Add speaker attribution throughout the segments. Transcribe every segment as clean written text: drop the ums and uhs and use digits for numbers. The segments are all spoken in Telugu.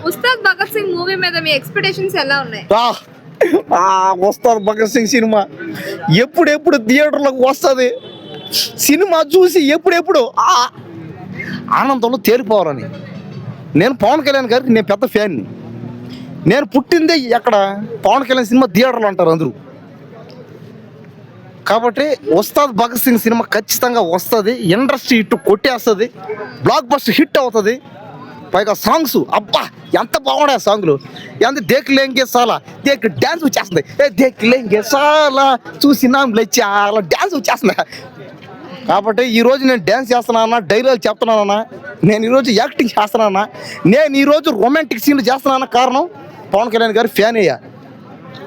Speaker 1: ఉస్తాద్ భగత్ సింగ్ మూవీ మీద మీ ఎక్స్పెక్టేషన్స్ ఎలా ఉన్నాయి?
Speaker 2: ఉస్తాద్ భగత్ సింగ్ సినిమా ఎప్పుడెప్పుడు థియేటర్లకు వస్తుంది, సినిమా చూసి ఎప్పుడెప్పుడు ఆనందంలో తేలిపోవాలని. నేను పవన్ కళ్యాణ్ గారికి నేను పెద్ద ఫ్యాన్ని. నేను పుట్టిందే ఎక్కడ పవన్ కళ్యాణ్ సినిమా థియేటర్లు అంటారు అందరూ. కాబట్టి ఉస్తాద్ భగత్ సింగ్ సినిమా ఖచ్చితంగా వస్తుంది, ఇండస్ట్రీ హిట్ కొట్టేస్తుంది, బ్లాక్ బస్టర్ హిట్ అవుతుంది. పైగా సాంగ్స్ అబ్బా ఎంత బాగున్నాయి సాంగ్లు. ఎంత దేక్ లేంగే సాలా దేక్ డ్యాన్స్ వచ్చేస్తుంది, దేక్ లేంగే సాలా చూసినా చాలా డ్యాన్స్ వచ్చేస్తుంది. కాబట్టి ఈరోజు నేను డ్యాన్స్ చేస్తున్నానా, డైలాగ్ చెప్తున్నానా, నేను ఈరోజు యాక్టింగ్ చేస్తున్నానా, నేను ఈరోజు రొమాంటిక్ సీన్లు చేస్తున్నానా, కారణం పవన్ కళ్యాణ్ గారి ఫ్యాన్ అయ్యా.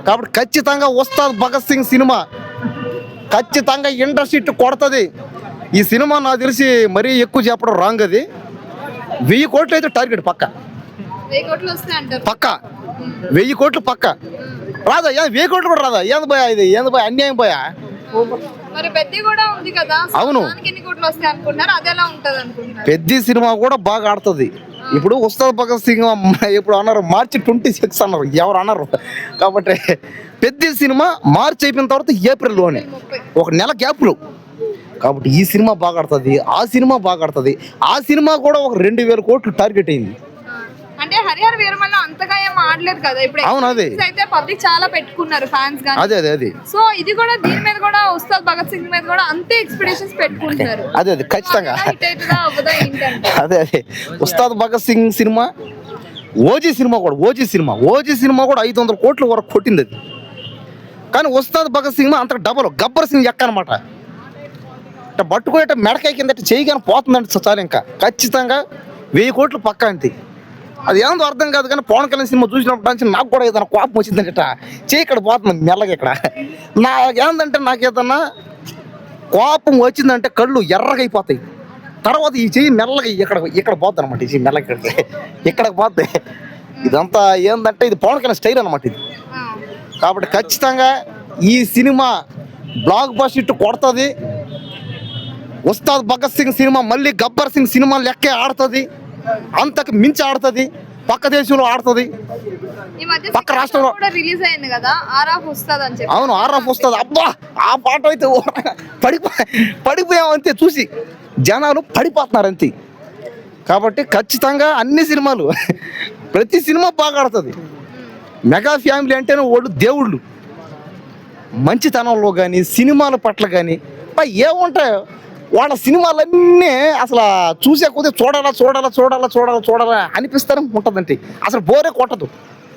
Speaker 2: కాబట్టి ఖచ్చితంగా ఉస్తాద్ భగత్ సింగ్ సినిమా ఖచ్చితంగా ఇండస్ట్రీ కొడుతుంది. ఈ సినిమా నాకు తెలిసి మరీ ఎక్కువ చెప్పడం రాంగ్. అది 1000 కోట్లు అయితే టార్గెట్ పక్క
Speaker 1: 1000 కోట్లు వస్తాయి అంటారు.
Speaker 2: పక్క 1000 కోట్లు పక్క రాదా? 1000 కోట్లు కూడా రాదా? ఏంది పోయా ఇది, ఏంది పోయా అన్యాయం పోయా.
Speaker 1: మరి పెద్ద కూడా ఉంది కదా,
Speaker 2: అవును.
Speaker 1: ఎన్ని కోట్లు వస్తాయి అనుకుంటున్నారు, అది ఎలా ఉంటది అనుకుంటున్నారు?
Speaker 2: పెద్ద సినిమా కూడా బాగా ఆడుతుంది. ఇప్పుడు ఉస్తాద్ భగత్ సింగ్ ఇప్పుడు అన్నారు మార్చి 26 అన్నారు, ఎవరు అన్నారు. కాబట్టి పెద్ద సినిమా మార్చి అయిపోయిన తర్వాత ఏప్రిల్లోనే ఒక నెల గ్యాప్లో. కాబట్టి ఈ సినిమా బాగా ఆడుతుంది, ఆ సినిమా బాగా ఆడుతుంది. ఆ సినిమా కూడా ఒక 2000 కోట్లు టార్గెట్ అయింది.
Speaker 1: అంటే హరిహర వీరమల్ల అంతగా ఏం ఆడలేదు కదా ఇప్పుడు.
Speaker 2: అవును, అదే
Speaker 1: అయితే పబ్లిక్ చాలా పెట్టుకున్నారు ఫ్యాన్స్ గాని.
Speaker 2: అదే
Speaker 1: సో ఇది కూడా దీని మీద కూడా ఉస్తాద్ భగత్ సింగ్ మీద కూడా అంతే ఎక్స్పెక్టేషన్స్ పెట్టుకుంటారు.
Speaker 2: అదే ఖచ్చితంగా అదే Ustaad Bhagat Singh cinema, OG cinema కూడా 500 కోట్ల వరకు కొట్టింది అది. కానీ ఉస్తాద్ భగత్ సింగ్ అంత డబల్ గబ్బర్ సింగ్ ఎక్కనమాట. అంటే పట్టుకునే మెడకాయ కింద చేయగానే పోతుందంటే చాలు. ఇంకా ఖచ్చితంగా 1000 కోట్లు పక్కా అంతే. అది ఏందో అర్థం కాదు. కానీ పవన్ కళ్యాణ్ సినిమా చూసినప్పుడు నాకు కూడా ఏదైనా కోపం వచ్చిందంట, చేయి ఇక్కడ పోతుంది మెల్లగా. ఇక్కడ ఏంటంటే నాకు ఏదన్నా కోపం వచ్చిందంటే కళ్ళు ఎర్రగా అయిపోతాయి. తర్వాత ఈ చెయ్యి మెల్లగా ఇక్కడ పోతుంది అనమాట. ఈ చెయ్యి మెల్లగా ఇక్కడికి పోతాయి. ఇదంతా ఏంటంటే ఇది పవన్ కళ్యాణ్ స్టైల్ అనమాట ఇది. కాబట్టి ఖచ్చితంగా ఈ సినిమా బ్లాక్ బస్టర్ హిట్ కొడుతుంది. ఉస్తాద్ భగత్ సింగ్ సినిమా మళ్ళీ గబ్బర్ సింగ్ సినిమా లెక్కే ఆడుతుంది, అంతకు మించి ఆడుతుంది, పక్క దేశంలో ఆడుతుంది, పక్క రాష్ట్రంలో
Speaker 1: రిలీజ్ అయింది కదా ఆర్ఆఫ్ వస్తుంది అని చెప్పి.
Speaker 2: అవును, ఆర్ఆఫ్ వస్తుంది. అబ్బా ఆ పాట అయితే పడిపోయామంతే, చూసి జనాలు పడిపోతున్నారు అంతే. కాబట్టి ఖచ్చితంగా అన్ని సినిమాలు ప్రతి సినిమా బాగా ఆడుతుంది. మెగా ఫ్యామిలీ అంటేనే వాళ్ళు దేవుళ్ళు. మంచితనంలో కానీ సినిమాల పట్ల కానీ ఏముంటాయో వాళ్ళ సినిమాలన్నీ అసలు చూసే కొద్దీ చూడాలా అనిపిస్తూనే ఉంటుందంటే అసలు బోరే కొట్టదు.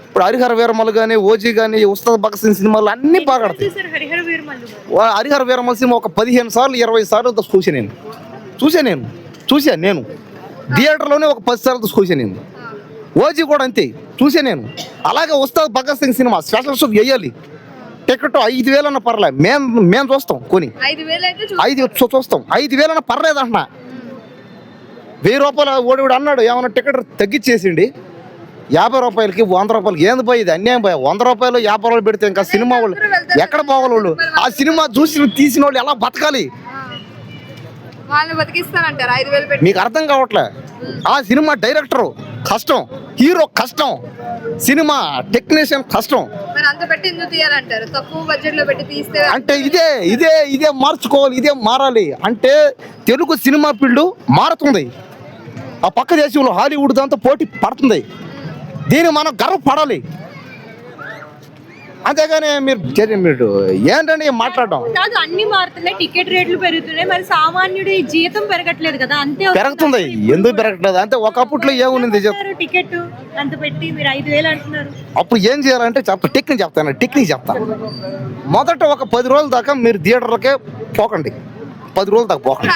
Speaker 2: ఇప్పుడు హరిహర వీరమల్ కానీ, ఓజీ కానీ, ఉస్తాద్ భగత్ సింగ్ సినిమాలు అన్నీ బాగా ఆడతాయి. హరిహర వీరమల్ సినిమా ఒక 15 సార్లు 20 సార్లు చూసా నేను థియేటర్లోనే ఒక 10 సార్లు చూసా నేను. ఓజీ కూడా అంతే చూసా నేను. అలాగే Ustaad Bhagat Singh cinema special show వేయాలి, టికెట్ 5000 అన్న పర్లే, మేము చూస్తాం. కొని 5 చూస్తాం. 5000 అన్న పర్లేదు అంటున్నా. 1000 రూపాయలు ఓడివాడు అన్నాడు, ఏమన్నా టికెట్ తగ్గించేసిండి 50 రూపాయలకి 100 రూపాయలకి. ఏంది పోయి ఇది అన్యాయం పోయా. 100 రూపాయలు 50 రూపాయలు పెడితే ఇంకా సినిమా వాళ్ళు ఎక్కడ పోవాలి? వాళ్ళు ఆ సినిమా చూసి తీసిన వాళ్ళు ఎలా బతకాలి? మీకు అర్థం కావట్లే. ఆ సినిమా డైరెక్టరు కష్టం, హీరో కష్టం, సినిమా టెక్నీషియన్ కష్టం. అంటే ఇదే మార్చుకోవాలి, ఇదే మారాలి. అంటే తెలుగు సినిమా ఫీల్డ్ మారుతుంది, ఆ పక్క దేశంలో హాలీవుడ్ దాంతో పోటీ పడుతుంది. దీన్ని మనం గర్వపడాలి. అంతేగాని మీరు ఏంటంటే మాట్లాడడం
Speaker 3: కాదు. అన్ని మారుతున్నాయి, టికెట్ రేట్లు పెరుగుతున్నాయి, మరి సామాన్యుడి జీతం పెరగట్లేదు కదా. అంతే
Speaker 2: పెరుగుతుంది. ఎందుకు పెరగట్లేదు అంటే ఒకప్పట్లో ఏముంది
Speaker 3: టికెట్ అంత పెట్టి మీరు 5000 అంటున్నారు.
Speaker 2: అప్పుడు ఏం చేయాలంటే టెక్నిక్ చెప్తాను. మొదట ఒక 10 రోజుల దాకా మీరు థియేటర్లకే పోకండి. 10 రోజుల దాకా పోకండి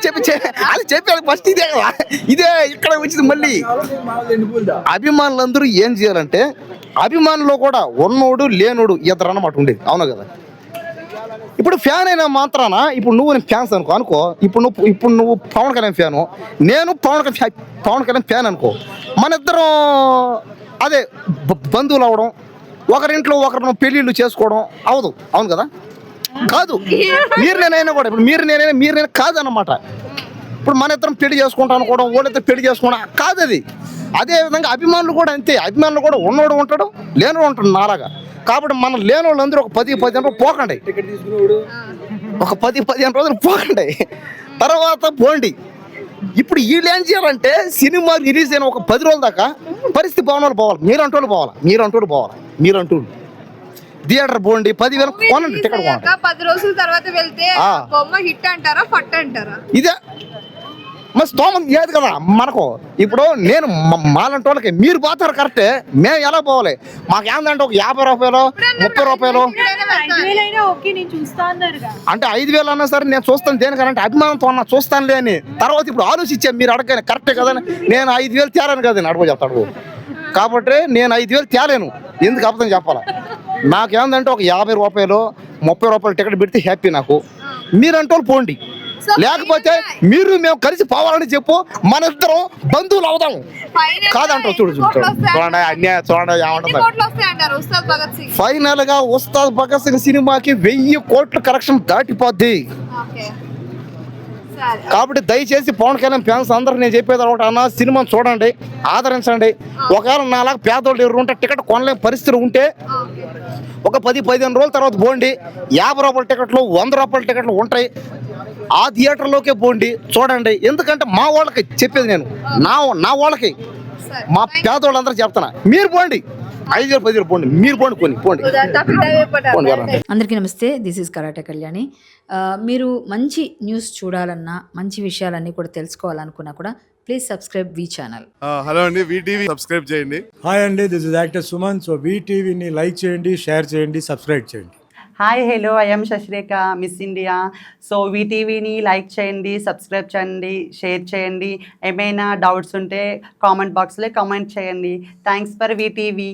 Speaker 2: చెప్పి ఫస్ట్ ఇదే కదా, ఇదే ఇక్కడ వచ్చింది. మళ్ళీ అభిమానులందరూ ఏం చేయాలంటే, అభిమానులు కూడా ఉన్నోడు లేనోడు ఇద్దరు అన్నమాట ఉండేది. అవును కదా. ఇప్పుడు ఫ్యాన్ అయినా మాత్రాన ఇప్పుడు నువ్వు ఫ్యాన్స్ అనుకో. ఇప్పుడు నువ్వు పవన్ కళ్యాణ్ ఫ్యాను, నేను పవన్ కళ్యాణ్ ఫ్యాన్ అనుకో. మన ఇద్దరం అదే బంధువులు అవ్వడం, ఒకరింట్లో ఒకరిని పెళ్ళిళ్ళు చేసుకోవడం అవదు. అవును కదా. కాదు, మీరు నేనైనా కూడా ఇప్పుడు మీరు నేనైనా కాదు అన్నమాట. ఇప్పుడు మన ఇద్దరం పెళ్లి చేసుకుంటాం అనుకోవడం, వాళ్ళిద్దరు పెళ్లి చేసుకోవడం కాదు. అది అదే విధంగా అభిమానులు కూడా అంతే. అభిమానులు కూడా ఉన్నోడు ఉంటాడు, లేనివాడు ఉంటాడు నాలాగా. కాబట్టి మనం లేని వాళ్ళందరూ ఒక 10-15 రోజులు పోకండి, ఒక 10-15 రోజులు పోకండి, తర్వాత పోండి. ఇప్పుడు వీళ్ళు ఏం చేయాలంటే సినిమా రిలీజ్ అయిన ఒక 10 రోజుల దాకా పరిస్థితి భవనాలు పోవాలి, మీరంటూ పోవాలి. థియేటర్ పోండి, 10,000 కొనండి టికెట్ కొనండి.
Speaker 1: 10 రోజుల తర్వాత వెళ్తే బొమ్మ హిట్ అంటారా ఫట్ అంటారా?
Speaker 2: ఇదే మరి స్తోమం లేదు కదా మనకు. ఇప్పుడు నేను మాలంటి వాళ్ళకి మీరు పోతారు కరెక్టే, మేము ఎలా పోవాలి? మాకు ఏంటంటే ఒక 50 రూపాయలు 30 రూపాయలు అంటే 5,000 అన్నా సరే నేను చూస్తాను. దేనికంటే అభిమానంతో అన్నా చూస్తానులే అని. తర్వాత ఇప్పుడు ఆలోచించాను, మీరు అడగని కరెక్టే కదని. నేను 5,000 తేలాను కదండి, అడుగు చెప్తాడు. కాబట్టి నేను 5,000 తేలేను, ఎందుకు అబద్ధం చెప్పాలా? నాకేందంటే ఒక 50 రూపాయలు 30 రూపాయలు టికెట్ పెడితే హ్యాపీ నాకు. మీరంటూ పోండి, లేకపోతే మీరు మేము కలిసి పోవాలని చెప్పు, మన ఇద్దరం బంధువులు అవుదాం. కాదంటావు చూడండి అన్యాయం చూడండి ఏమంటుంది. ఫైనల్ గా ఉస్తాద్ భగత్ సింగ్ సినిమాకి 1000 కోట్ల కలెక్షన్ దాటిపోద్ది. కాబట్టి దయచేసి పవన్ కళ్యాణ్ ఫ్యాన్స్ అందరూ నేను చెప్పేది ఒకటి అన్న, సినిమాని చూడండి, ఆదరించండి. ఒకవేళ నాలాగా పేదోళ్ళు ఎవరు ఉంటే టికెట్ కొనలేని పరిస్థితులు ఉంటే ఒక 10-15 రోజుల తర్వాత పోండి. 50 రూపాయల టికెట్లు 100 రూపాయల టికెట్లు ఉంటాయి, ఆ థియేటర్లోకే పోండి, చూడండి. ఎందుకంటే మా వాళ్ళకి చెప్పేది నేను, నా వాళ్ళకి, మా పేదోళ్ళందరూ చెప్తున్నా. మీరు పోండి, 5,000-10,000 పోండి, మీరు పోండి.
Speaker 4: అందరికీ నమస్తే, దిస్ ఈజ్ కరాటే కళ్యాణి. మీరు మంచి న్యూస్ చూడాలన్నా, మంచి విషయాలన్నీ కూడా తెలుసుకోవాలనుకున్నా కూడా please subscribe V channel.
Speaker 5: Hello అండి, వీటీవీ సబ్స్క్రైబ్ చేయండి.
Speaker 6: హాయ్ అండి, this is actor Suman. So వీటీవీని లైక్ చేయండి, షేర్ చేయండి, సబ్స్క్రైబ్ చేయండి.
Speaker 7: Hi hello, I'm Shashirekha, miss India. So వీటీవీని లైక్ చేయండి, సబ్స్క్రైబ్ చేయండి, షేర్ చేయండి. ఏమైనా డౌట్స్ ఉంటే కామెంట్ బాక్స్లో కామెంట్ చేయండి. Thanks for VTV.